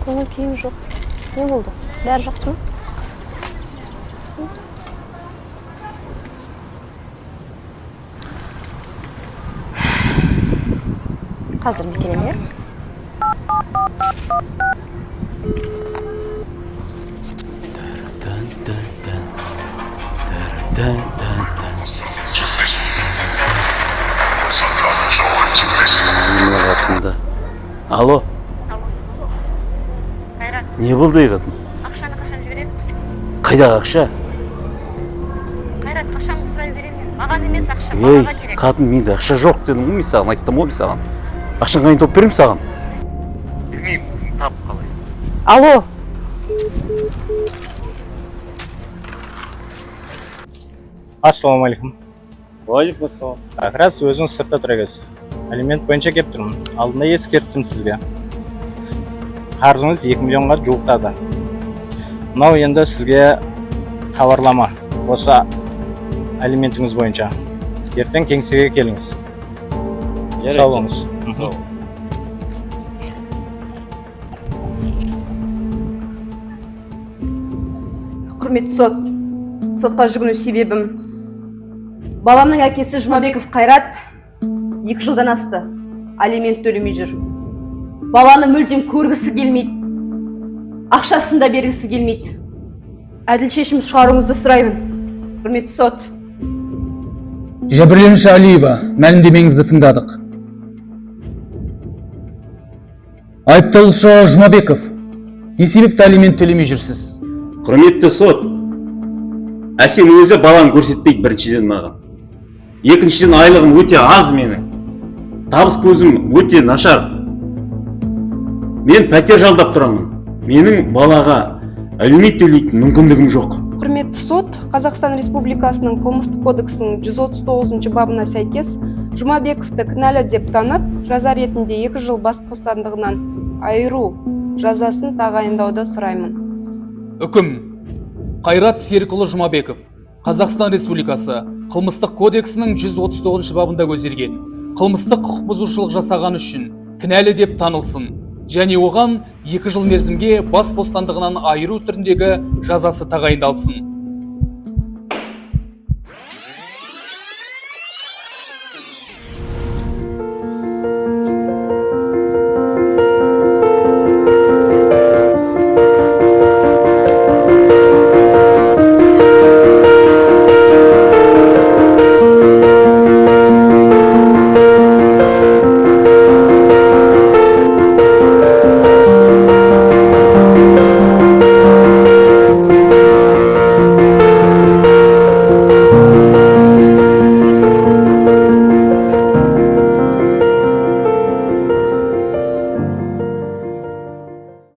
көңіл күйім жоқ. Не болды? Бәрі жақсы ма? Қазір мекенем, е? Алло. Қайрат, Не болды еғатын? ақшаны қашан жібересіз? Қайдағы ақша? Қайрат, қашан сұрай беремін? Маған емес ақша, Ей, балаға керек. қатын, менде ақша жоқ дедім ғой, мен саған айттым ғой, мен саған. Ақшаны қайын тауып беремін саған. Білмеймін, тап қалай. Алло. Ассалаумағалейкум. Уалейкум ассалам. Рас, өзіңіз сыртта тұра келсіз. Алимент бойынша келіп тұрмын. Алдында ескерттім сізге. Қарызыңыз 2 миллионға жуықтады. Мынау енді сізге хабарлама. Осы алиментіңіз бойынша. Ертең кеңсеге келіңіз. Сау болыңыз. Құрметті сот. Сотқа жүгіну себебім. Баламның әкесі Жұмабеков Қайрат 2 жылдан асты. Алимент төлемей жүр. Баланы мүлдем көргісі келмейді. Ақшасын да бергісі келмейді. Әділ шешім шығаруыңызды сұраймын. Құрметті сот. Жәбірленуші Алиева, мәлімдемеңізді тыңдадық. Айыпталушы Жұмабеков, не себепті алимент төлемей жүрсіз? Құрметті сот, әсем өзі баланы көрсетпейді біріншіден маған. Екіншіден айлығым өте аз менің. Табыс көзім өте нашар. Мен пәтер жалдап тұрамын. Менің балаға алимент төлейтін мүмкіндігім жоқ. Құрметті сот, Қазақстан Республикасының қылмыстық кодексінің 139 бабына сәйкес Жұмабековті кінәлі деп танып, жаза ретінде 2 жыл бас бостандығынан айыру жазасын тағайындауды сұраймын. Үкім. Қайрат Серікұлы Жұмабеков, Қазақстан Республикасы қылмыстық кодексінің 139 бабында көзделген қылмыстық құқық бұзушылық жасаған үшін кінәлі деп танылсын және оған 2 жыл мерзімге бас бостандығынан айыру түріндегі жазасы тағайындалсын.